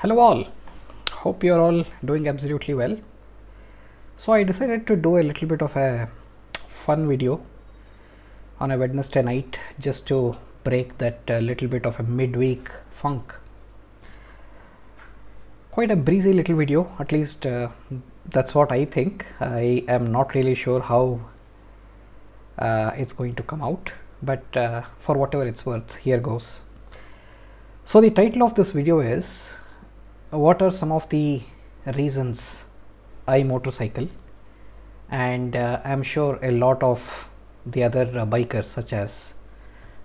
Hello all, hope you're all doing absolutely well. So I decided to do a little bit of a fun video on a Wednesday night just to break that little bit of a midweek funk. Quite a breezy little video, at least that's what I think. I am not really sure how it's going to come out, but for whatever it's worth, here goes. So the title of this video is what are some of the reasons I motorcycle, and I'm sure a lot of the other bikers such as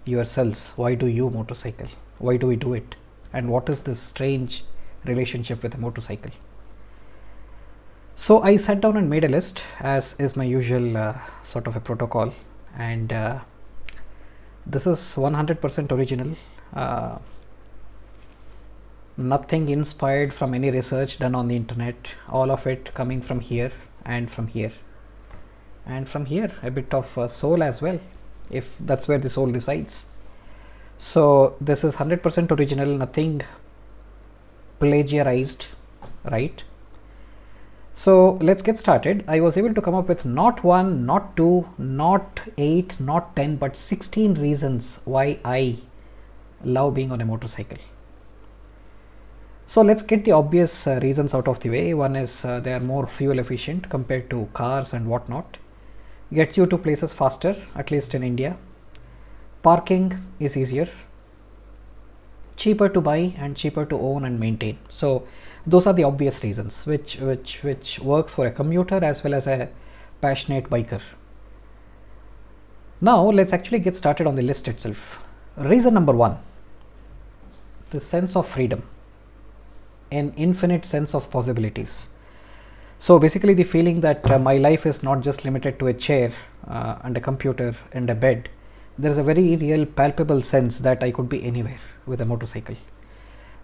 yourselves, why do you motorcycle, why do we do it, and what is this strange relationship with a motorcycle. So I sat down and made a list, as is my usual sort of a protocol, and this is 100% original. Nothing inspired from any research done on the internet, all of it coming from here and from here and from here, a bit of soul as well, if that's where the soul resides. So this is 100% original, nothing plagiarized, right? So let's get started. I was able to come up with not 1, not 2, not 8, not 10, but 16 reasons why I love being on a motorcycle. So let's get the obvious reasons out of the way. One is they are more fuel efficient compared to cars and whatnot. Gets you to places faster, at least in India. Parking is easier. Cheaper to buy and cheaper to own and maintain. So those are the obvious reasons which works for a commuter as well as a passionate biker. Now let's actually get started on the list itself. Reason number 1, the sense of freedom. An infinite sense of possibilities. So basically the feeling that my life is not just limited to a chair and a computer and a bed. There is a very real palpable sense that I could be anywhere with a motorcycle.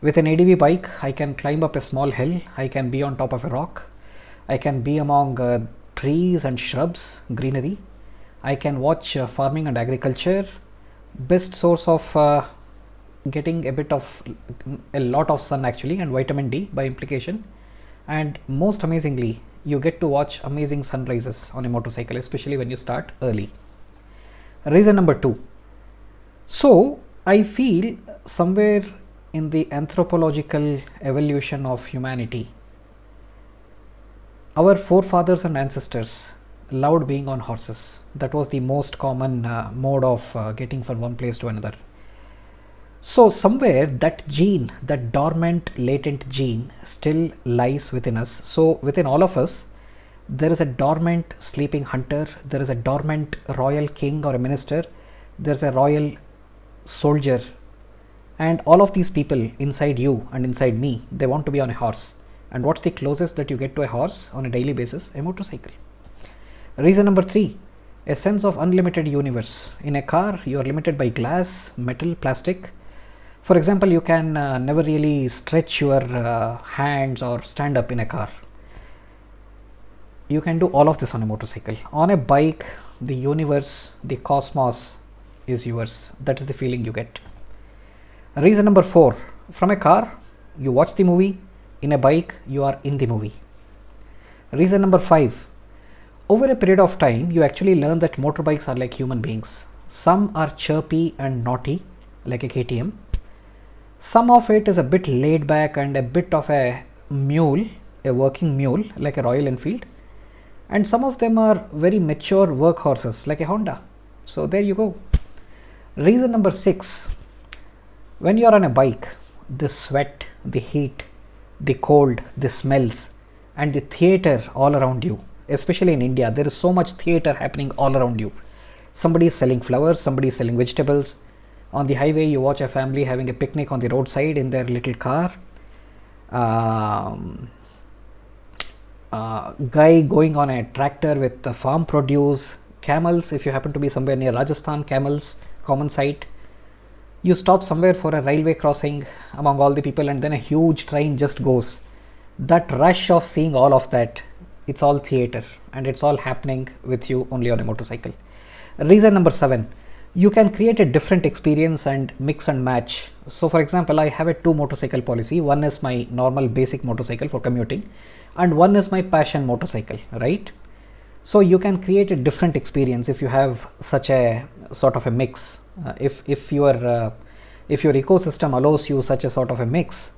With an ADV bike, I can climb up a small hill, I can be on top of a rock, I can be among trees and shrubs, greenery, I can watch farming and agriculture, best source of getting a lot of sun actually, and vitamin D by implication, and most amazingly you get to watch amazing sunrises on a motorcycle, especially when you start early. Reason number 2, so I feel somewhere in the anthropological evolution of humanity, our forefathers and ancestors loved being on horses. That was the most common mode of getting from one place to another. So somewhere that gene, that dormant latent gene still lies within us. So within all of us, there is a dormant sleeping hunter, there is a dormant royal king or a minister, there's a royal soldier, and all of these people inside you and inside me, they want to be on a horse. And what's the closest that you get to a horse on a daily basis? A motorcycle. Reason number 3, a sense of unlimited universe. In a car, you are limited by glass, metal, plastic. For example, you can never really stretch your hands or stand up in a car. You can do all of this on a motorcycle. On a bike, the universe, the cosmos is yours. That is the feeling you get. Reason number 4, from a car, you watch the movie. In a bike, you are in the movie. Reason number 5, over a period of time, you actually learn that motorbikes are like human beings. Some are chirpy and naughty, like a KTM. Some of it is a bit laid back and a bit of a mule, a working mule like a Royal Enfield, and some of them are very mature workhorses like a Honda. So there you go. Reason number 6, when you are on a bike, the sweat, the heat, the cold, the smells, and the theater all around you, especially in India, there is so much theater happening all around you. Somebody is selling flowers, somebody is selling vegetables. On the highway, you watch a family having a picnic on the roadside in their little car. Guy going on a tractor with farm produce. Camels, if you happen to be somewhere near Rajasthan, camels, common sight. You stop somewhere for a railway crossing among all the people, and then a huge train just goes. That rush of seeing all of that, it's all theater, and it's all happening with you only on a motorcycle. Reason number 7, You can create a different experience and mix and match. So for example, I have a 2 motorcycle policy. One is my normal basic motorcycle for commuting and one is my passion motorcycle, right? So you can create a different experience if you have such a sort of a mix. If your ecosystem allows you such a sort of a mix,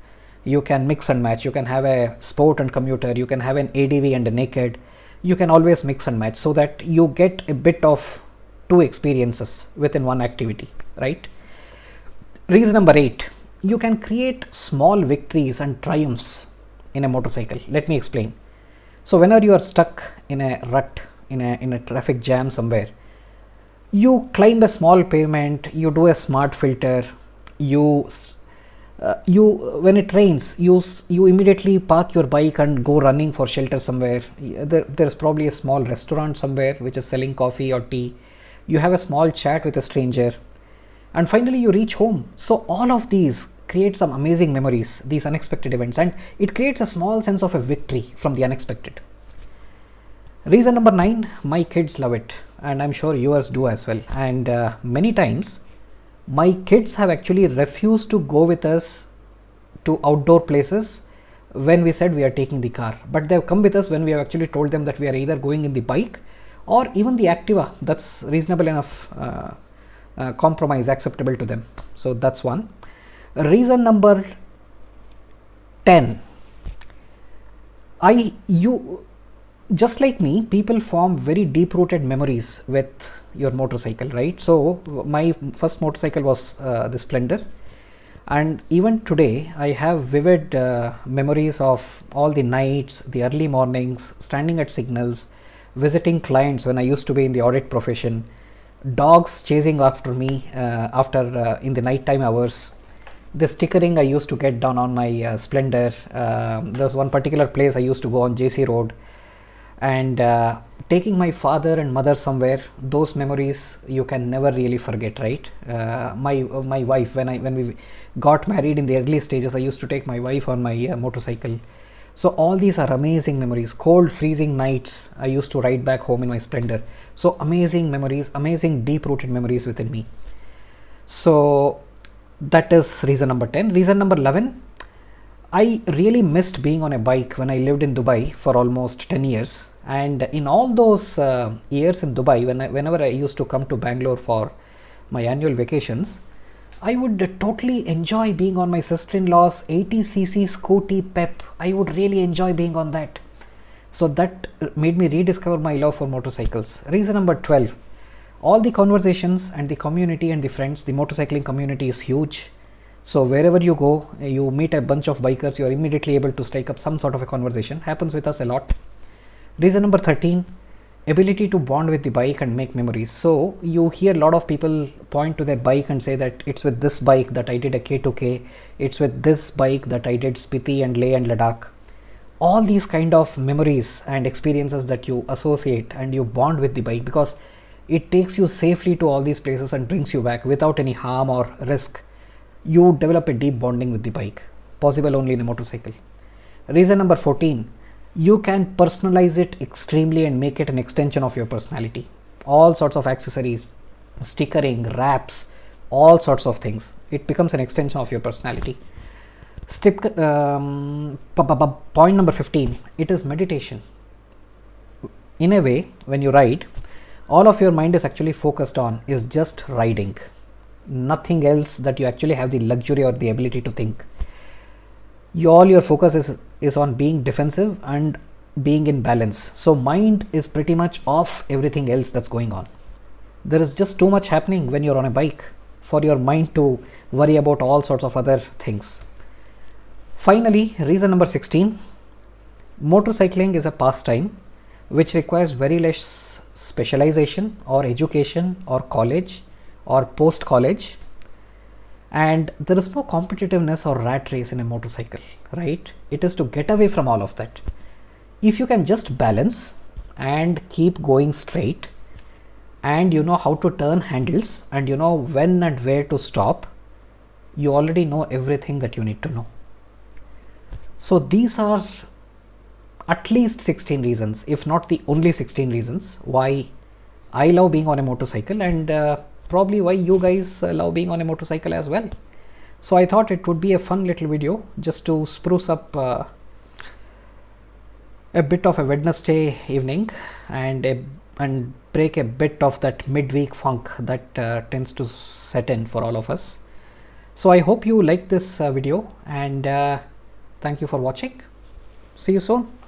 you can mix and match. You can have a sport and commuter, you can have an ADV and a naked. You can always mix and match so that you get a bit of 2 experiences within one activity, right? Reason number 8, you can create small victories and triumphs in a motorcycle. Let me explain. So whenever you are stuck in a rut, in a traffic jam somewhere, you climb a small pavement, you do a smart filter, you when it rains, you immediately park your bike and go running for shelter somewhere. There's probably a small restaurant somewhere which is selling coffee or tea. You have a small chat with a stranger, and finally you reach home. So all of these create some amazing memories, these unexpected events, and it creates a small sense of a victory from the unexpected. Reason number 9, my kids love it, and I'm sure yours do as well. And many times my kids have actually refused to go with us to outdoor places when we said we are taking the car, but they've come with us when we have actually told them that we are either going in the bike or even the Activa. That's reasonable enough compromise, acceptable to them. So that's one. Reason number 10, you just like me, people form very deep rooted memories with your motorcycle, right? So my first motorcycle was the Splendor, and even today I have vivid memories of all the nights, the early mornings, standing at signals, visiting clients when I used to be in the audit profession, dogs chasing after me in the nighttime hours, the stickering I used to get done on my Splendor. There's one particular place I used to go on JC Road, and taking my father and mother somewhere. Those memories you can never really forget, right? My wife, when we got married in the early stages, I used to take my wife on my motorcycle. So all these are amazing memories. Cold freezing nights I used to ride back home in my Splendor. So amazing memories, amazing deep rooted memories within me. So that is reason number 10. Reason number 11, I really missed being on a bike when I lived in Dubai for almost 10 years. And in all those years in Dubai, whenever I used to come to Bangalore for my annual vacations, I would totally enjoy being on my sister-in-law's 80cc Scooty Pep. I would really enjoy being on that. So that made me rediscover my love for motorcycles. Reason number 12, all the conversations and the community and the friends, the motorcycling community is huge. So wherever you go, you meet a bunch of bikers, you are immediately able to strike up some sort of a conversation. Happens with us a lot. Reason number 13, ability to bond with the bike and make memories. So you hear a lot of people point to their bike and say that it's with this bike that I did a K2K, it's with this bike that I did Spiti and Leh and Ladakh. All these kind of memories and experiences that you associate and you bond with the bike, because it takes you safely to all these places and brings you back without any harm or risk. You develop a deep bonding with the bike, possible only in a motorcycle. Reason number 14, you can personalize it extremely and make it an extension of your personality. All sorts of accessories, stickering, wraps, all sorts of things. It becomes an extension of your personality. Point number 15, it is meditation. In a way, when you ride, all of your mind is actually focused on is just riding. Nothing else that you actually have the luxury or the ability to think. All your focus is on being defensive and being in balance. So mind is pretty much off everything else that's going on. There is just too much happening when you're on a bike for your mind to worry about all sorts of other things. Finally, reason number 16, motorcycling is a pastime which requires very less specialization or education or college or post-college, and there is no competitiveness or rat race in a motorcycle, right? It is to get away from all of that. If you can just balance and keep going straight, and you know how to turn handles, and you know when and where to stop, you already know everything that you need to know. So these are at least 16 reasons, if not the only 16 reasons why I love being on a motorcycle, and probably why you guys love being on a motorcycle as well. So I thought it would be a fun little video just to spruce up a bit of a Wednesday evening and break a bit of that midweek funk that tends to set in for all of us. So I hope you liked this video, and thank you for watching. See you soon.